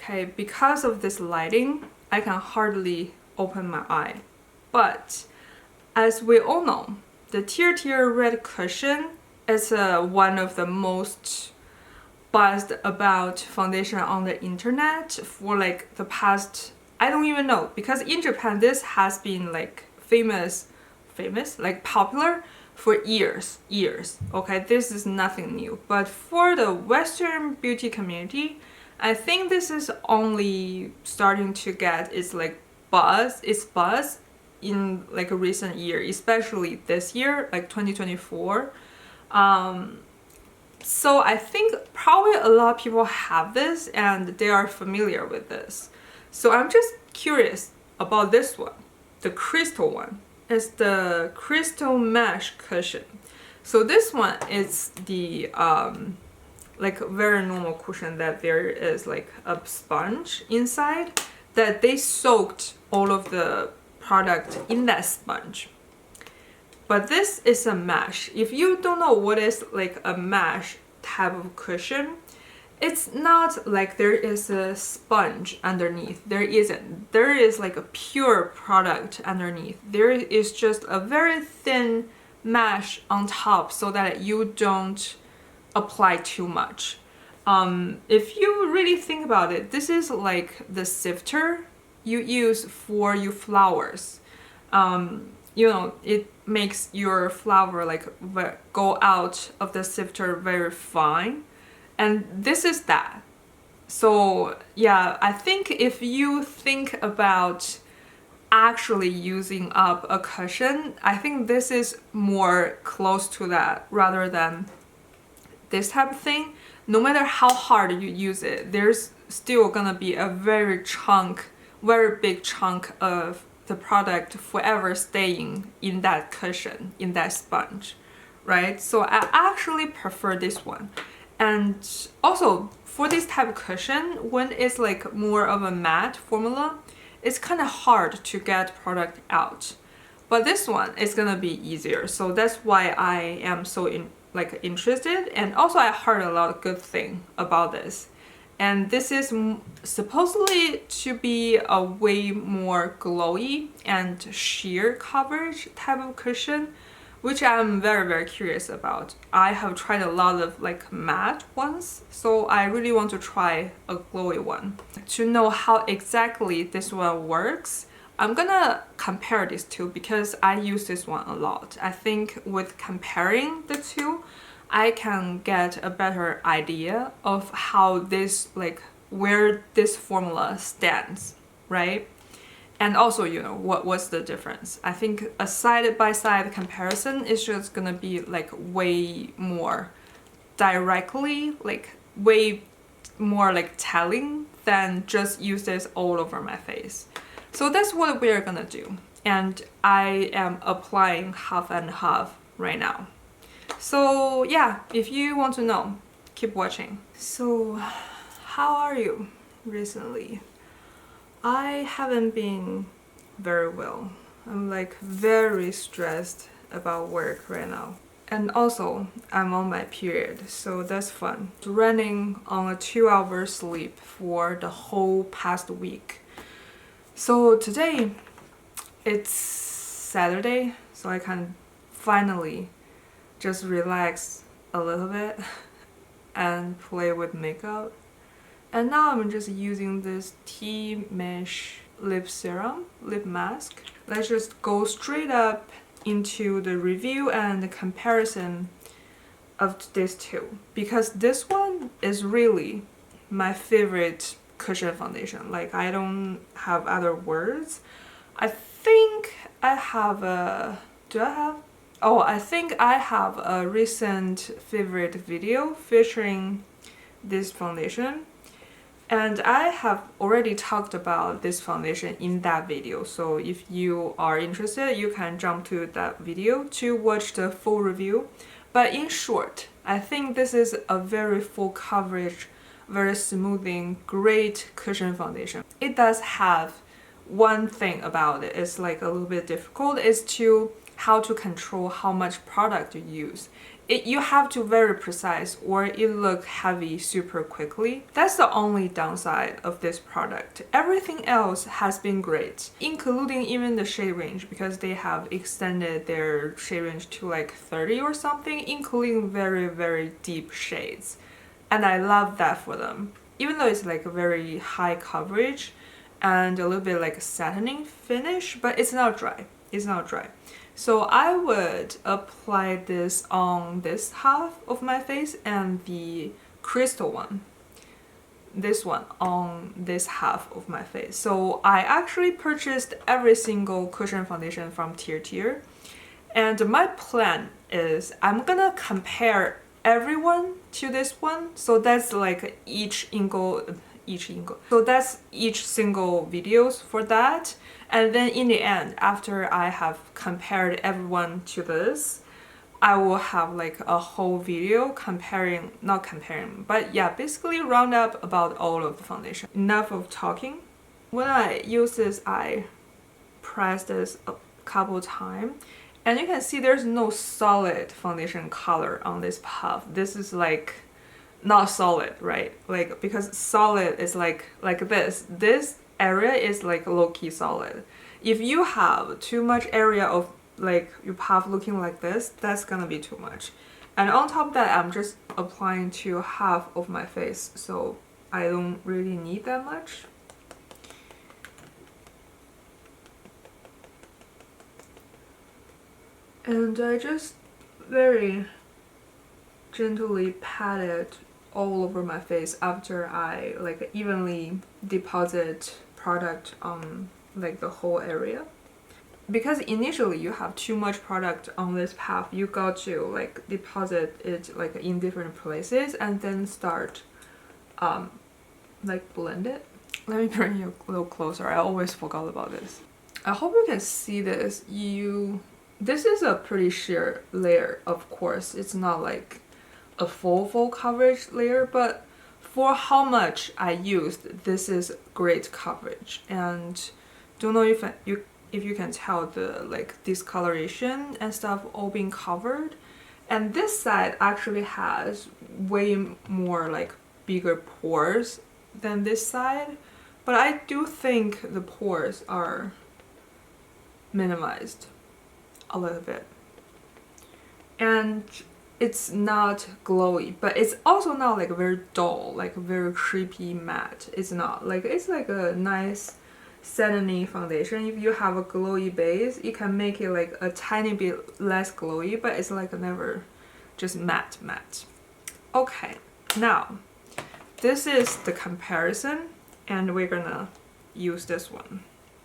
Okay, because of this lighting, I can hardly open my eye. But as we all know, the Tirtir red cushion is one of the most buzzed about foundation on the internet for like the past, I don't even know, because in Japan this has been like famous, like popular for years. Okay, this is nothing new. But for the Western beauty community, I think this is only starting to get its buzz in like a recent year, especially this year, like 2024. So I think probably a lot of people have this and they are familiar with this. So I'm just curious about this one, the crystal one. It's the crystal mesh cushion. So this one is the like very normal cushion that there is like a sponge inside that they soaked all of the product in that sponge. But this is a mesh. If you don't know what is like a mesh type of cushion, it's not like there is a sponge underneath. There isn't. There is like a pure product underneath. There is just a very thin mesh on top so that you don't apply too much. If you really think about it, this is like the sifter you use for your flowers. You know, it makes your flower like go out of the sifter very fine, and this is that. So yeah, I think if you think about actually using up a cushion, I think this is more close to that rather than this type of thing. No matter how hard you use it, there's still gonna be a very big chunk of the product forever staying in that cushion, in that sponge, right? So I actually prefer this one. And also for this type of cushion, when it's like more of a matte formula, it's kind of hard to get product out. But this one is gonna be easier. So that's why I am so interested. And also I heard a lot of good thing about this. And this is supposedly to be a way more glowy and sheer coverage type of cushion, which I'm very curious about. I have tried a lot of like matte ones, so I really want to try a glowy one. To know how exactly this one works, I'm gonna compare these two because I use this one a lot. I think with comparing the two, I can get a better idea of how this, like, where this formula stands, right? And also, you know, what's the difference? I think a side-by-side comparison is just gonna be like way more directly, like way more like telling than just use this all over my face. So that's what we're gonna do. And I am applying half and half right now. So yeah, if you want to know, keep watching. So how are you recently? I haven't been very well. I'm like very stressed about work right now. And also, I'm on my period, so that's fun. Running on a 2-hour sleep for the whole past week. So today, it's Saturday, so I can finally just relax a little bit and play with makeup. And now I'm just using this tea mesh lip mask. Let's just go straight up into the review and the comparison of these two, because this one is really my favorite cushion foundation. Like, I don't have other words. I think I have a... I think I have a recent favorite video featuring this foundation. And I have already talked about this foundation in that video. So if you are interested, you can jump to that video to watch the full review. But in short, I think this is a very full coverage, very smoothing, great cushion foundation. It does have one thing about it, it's like a little bit difficult, is to how to control how much product you use. you have to very precise or it look heavy super quickly. That's the only downside of this product. Everything else has been great, including even the shade range, because they have extended their shade range to like 30 or something, including very, very deep shades. And I love that for them. Even though it's like a very high coverage and a little bit like a satiny finish, but it's not dry. It's not dry. So I would apply this on this half of my face and the crystal one, this one on this half of my face. So I actually purchased every single cushion foundation from Tirtir, and my plan is I'm gonna compare everyone to this one. So that's like each single, so that's each single videos for that. And then in the end, after I have compared everyone to this, I will have like a whole video comparing, not comparing, but yeah, basically round up about all of the foundation. Enough of talking. When I use this, I press this a couple times, and you can see there's no solid foundation color on this puff. This is like not solid, right? Like, because solid is like this area is like low-key solid. If you have too much area of like your puff looking like this, that's gonna be too much. And on top of that, I'm just applying to half of my face, so I don't really need that much. And I just very gently pat it all over my face after I like evenly deposit product on like the whole area. Because initially you have too much product on this puff, you got to like deposit it like in different places and then start like blend it. Let me bring you a little closer. I always forgot about this. I hope you can see this. This is a pretty sheer layer, of course. It's not like a full coverage layer, but for how much I used, this is great coverage. And don't know if you can tell the like discoloration and stuff all being covered. And this side actually has way more like bigger pores than this side, but I do think the pores are minimized a little bit. And it's not glowy, but it's also not like very dull, like very creepy matte. It's not like, it's like a nice satiny foundation. If you have a glowy base, you can make it like a tiny bit less glowy, but it's like never just matte. Okay, now this is the comparison, and we're gonna use this one.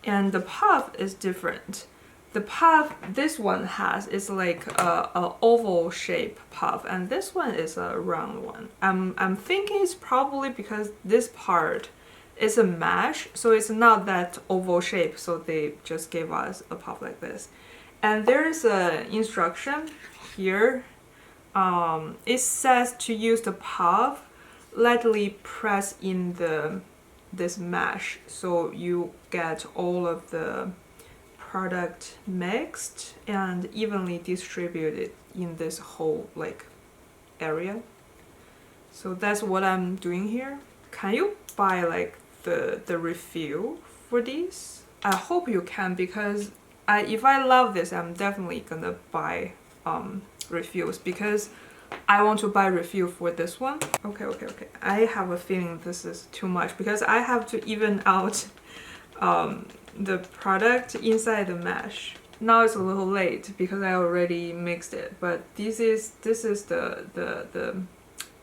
And the puff is different. The puff this one has is like a oval shape puff, and this one is a round one. I'm thinking it's probably because this part is a mesh, so it's not that oval shape, so they just gave us a puff like this. And there's an instruction here. It says to use the puff, lightly press in this mesh, so you get all of the product mixed and evenly distributed in this whole like area. So that's what I'm doing here. Can you buy like the refill for these? I hope you can, because if I love this, I'm definitely gonna buy refills, because I want to buy refill for this one. Okay. I have a feeling this is too much, because I have to even out the product inside the mesh. Now it's a little late because I already mixed it, but this is the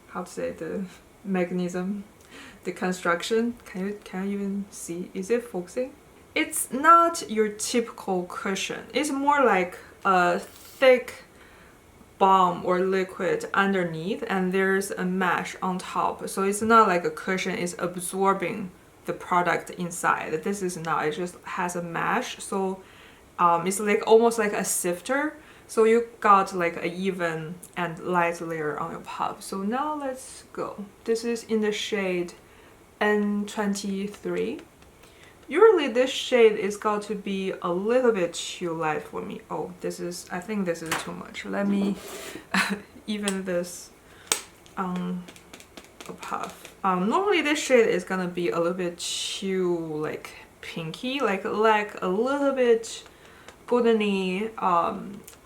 how to say, the mechanism, the construction. Can you even see? Is it focusing? It's not your typical cushion. It's more like a thick balm or liquid underneath, and there's a mesh on top. So it's not like a cushion is absorbing the product inside. This is not. It just has a mesh. So it's like almost like a sifter. So you got like an even and light layer on your puff. So now let's go. This is in the shade N23. Usually this shade is got to be a little bit too light for me. Oh, I think this is too much. Let me even this a puff. Normally this shade is gonna be a little bit too like pinky, like a little bit goldeny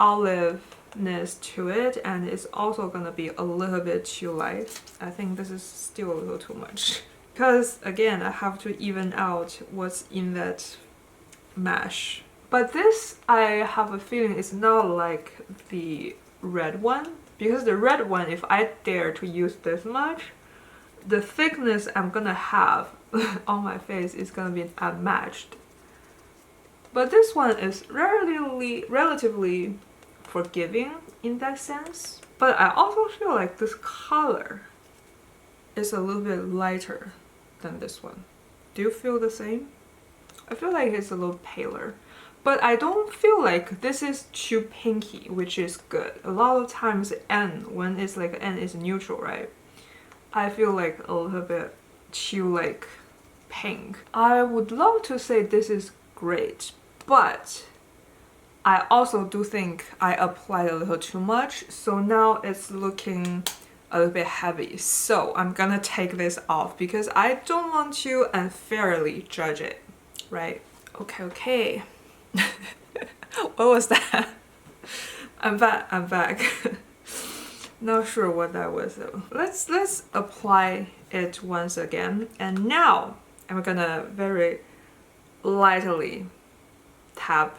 oliveness to it, and it's also gonna be a little bit too light. I think this is still a little too much. Because again, I have to even out what's in that mesh. But this, I have a feeling, is not like the red one. Because the red one, if I dare to use this much, the thickness I'm gonna have on my face is gonna be unmatched. But this one is relatively forgiving in that sense. But I also feel like this color is a little bit lighter than this one. Do you feel the same? I feel like it's a little paler. But I don't feel like this is too pinky, which is good. A lot of times when it's like N is neutral, right? I feel like a little bit too like pink. I would love to say this is great, but I also do think I applied a little too much, so now it's looking a little bit heavy. So I'm gonna take this off because I don't want to unfairly judge it, right? Okay. What was that? I'm back. Not sure what that was though. Let's apply it once again, and now I'm gonna very lightly tap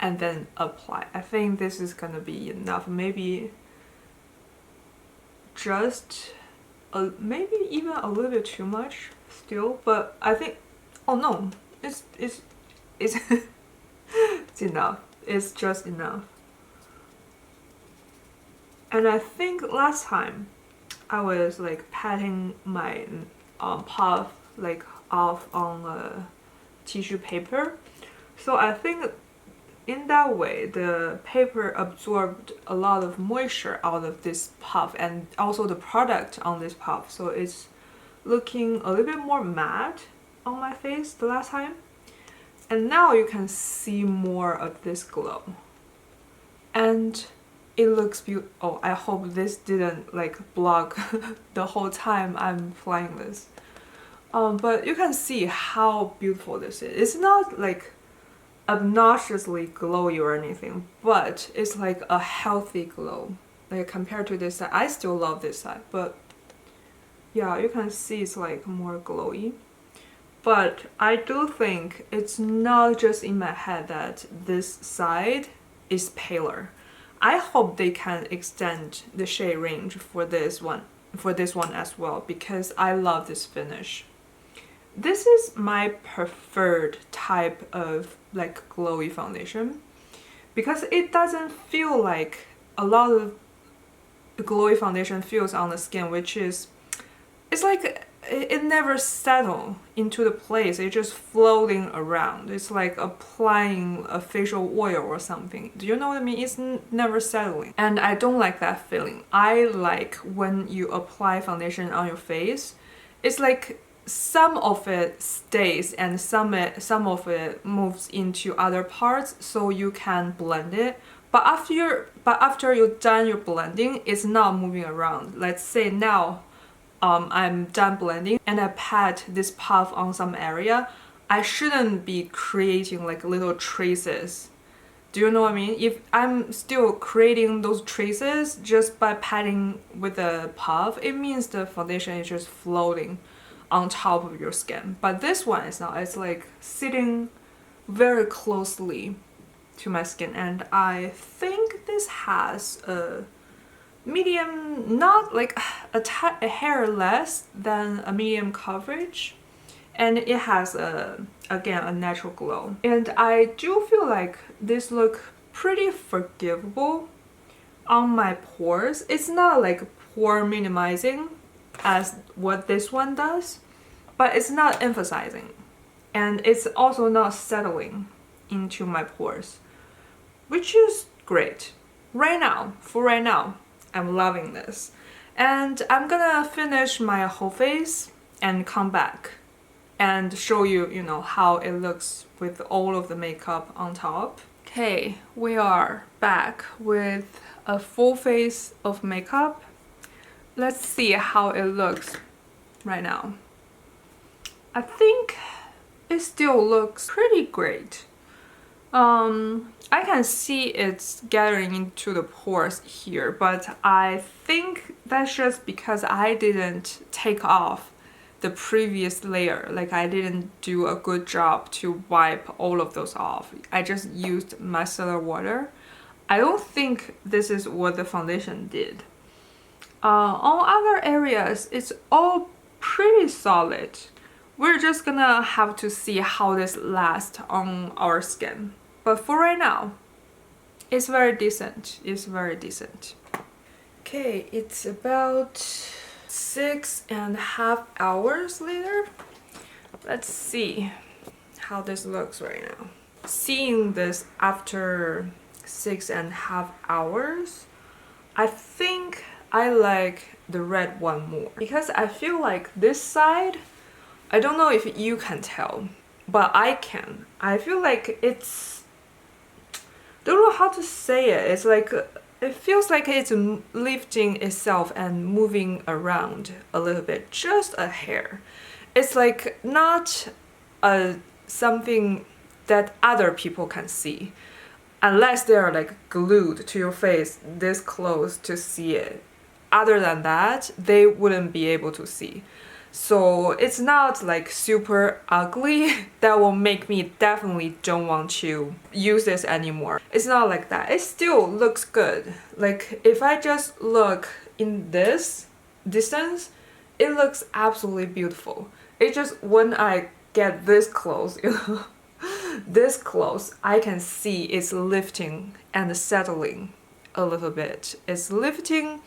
and then apply. I think this is gonna be enough. Maybe just maybe even a little bit too much still, but I think, oh no, it's it's enough. It's just enough. And I think last time I was like patting my puff like off on a tissue paper, so I think in that way the paper absorbed a lot of moisture out of this puff and also the product on this puff, so it's looking a little bit more matte on my face the last time. And now you can see more of this glow. And it looks beautiful. Oh, I hope this didn't like block the whole time I'm applying this. But you can see how beautiful this is. It's not like obnoxiously glowy or anything, but it's like a healthy glow. Like compared to this side, I still love this side, but yeah, you can see it's like more glowy. But I do think it's not just in my head that this side is paler. I hope they can extend the shade range for this one as well, because I love this finish. This is my preferred type of like glowy foundation because it doesn't feel like a lot of glowy foundation feels on the skin, which is, it's like it never settles into the place. It's just floating around. It's like applying a facial oil or something. Do you know what I mean? It's never settling. And I don't like that feeling. I like when you apply foundation on your face, it's like some of it stays and some of it moves into other parts, so you can blend it. But after you're done your blending, it's not moving around. Let's say now I'm done blending and I pat this puff on some area, I shouldn't be creating like little traces. Do you know what I mean? If I'm still creating those traces just by patting with the puff, it means the foundation is just floating on top of your skin. But this one is not. It's like sitting very closely to my skin, and I think this has a medium, not like a hair less than a medium coverage, and it has again a natural glow. And I do feel like this look pretty forgivable on my pores. It's not like pore minimizing as what this one does, but it's not emphasizing, and it's also not settling into my pores, which is great. For right now, I'm loving this. And I'm gonna finish my whole face and come back and show you, you know, how it looks with all of the makeup on top. Okay, we are back with a full face of makeup. Let's see how it looks right now. I think it still looks pretty great. I can see it's gathering into the pores here, but I think that's just because I didn't take off the previous layer. Like, I didn't do a good job to wipe all of those off. I just used micellar water. I don't think this is what the foundation did. On other areas, it's all pretty solid. We're just gonna have to see how this lasts on our skin. But for right now, it's very decent. It's very decent. Okay, it's about 6.5 hours later. Let's see how this looks right now. Seeing this after 6.5 hours, I think I like the red one more because I feel like this side, I don't know if you can tell, but I can. I feel like it's, don't know how to say it. It's like, it feels like it's lifting itself and moving around a little bit, just a hair. It's like not something that other people can see, unless they're like glued to your face this close to see it. Other than that, they wouldn't be able to see. So it's not like super ugly that will make me definitely don't want to use this anymore. It's not like that. It still looks good. Like, if I just look in this distance, it looks absolutely beautiful. It's just when I get this close, you know, this close, I can see it's lifting and settling a little bit. It's lifting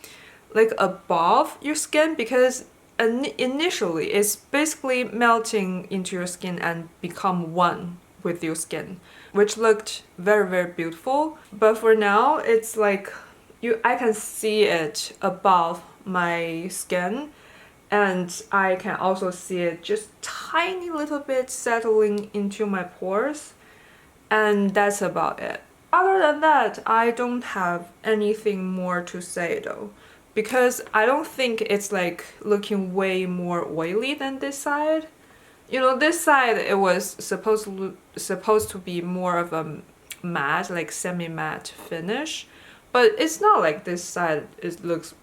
like above your skin because initially it's basically melting into your skin and become one with your skin, which looked very, very beautiful. But for now, it's like I can see it above my skin, and I can also see it just tiny little bit settling into my pores, and that's about it. Other than that, I don't have anything more to say though, because I don't think it's like looking way more oily than this side. You know, this side, it was supposed to be more of a matte, like semi-matte finish, but it's not like this side. It looks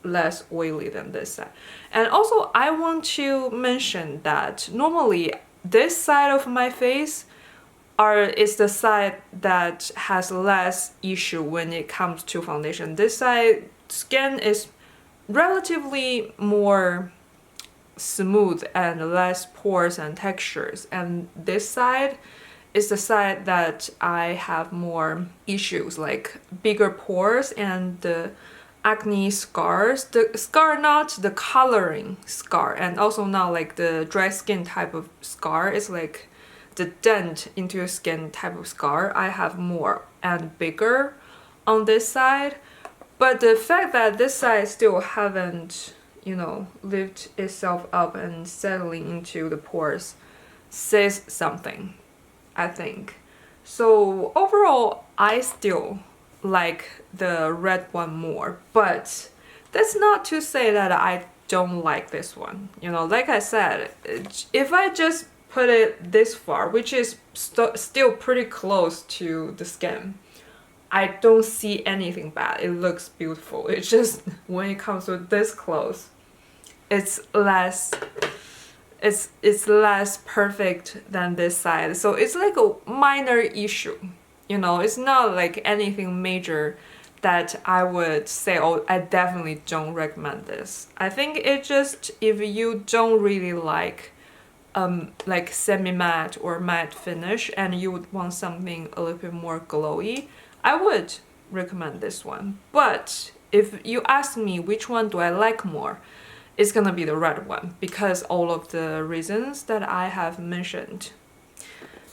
less oily than this side. And also, I want to mention that normally this side of my face is the side that has less issue when it comes to foundation. This side skin is relatively more smooth and less pores and textures, and this side is the side that I have more issues, like bigger pores and the acne scars. The scar, not the coloring scar, and also not like the dry skin type of scar. It's like the dent into your skin type of scar. I have more and bigger on this side. But the fact that this side still haven't, you know, lifted itself up and settling into the pores says something, I think. So overall, I still like the red one more, but that's not to say that I don't like this one. You know, like I said, if I just put it this far, which is still pretty close to the skin, I don't see anything bad. It looks beautiful. It's just when it comes to this close, it's less perfect than this side. So it's like a minor issue. You know, it's not like anything major that I would say, oh, I definitely don't recommend this. I think it just, if you don't really like semi-matte or matte finish and you would want something a little bit more glowy, I would recommend this one. But if you ask me which one do I like more, it's gonna be the red one, because all of the reasons that I have mentioned.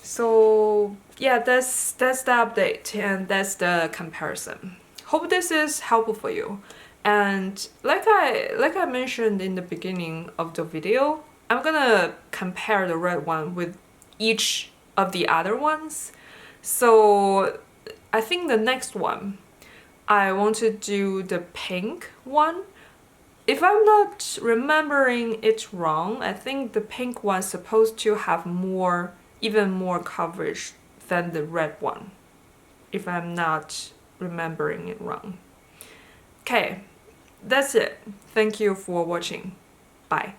So yeah, that's the update and that's the comparison. Hope this is helpful for you. And like I mentioned in the beginning of the video, I'm gonna compare the red one with each of the other ones. So I think the next one, I want to do the pink one. If I'm not remembering it wrong, I think the pink one's supposed to have more, even more coverage than the red one, if I'm not remembering it wrong. Okay, that's it. Thank you for watching. Bye.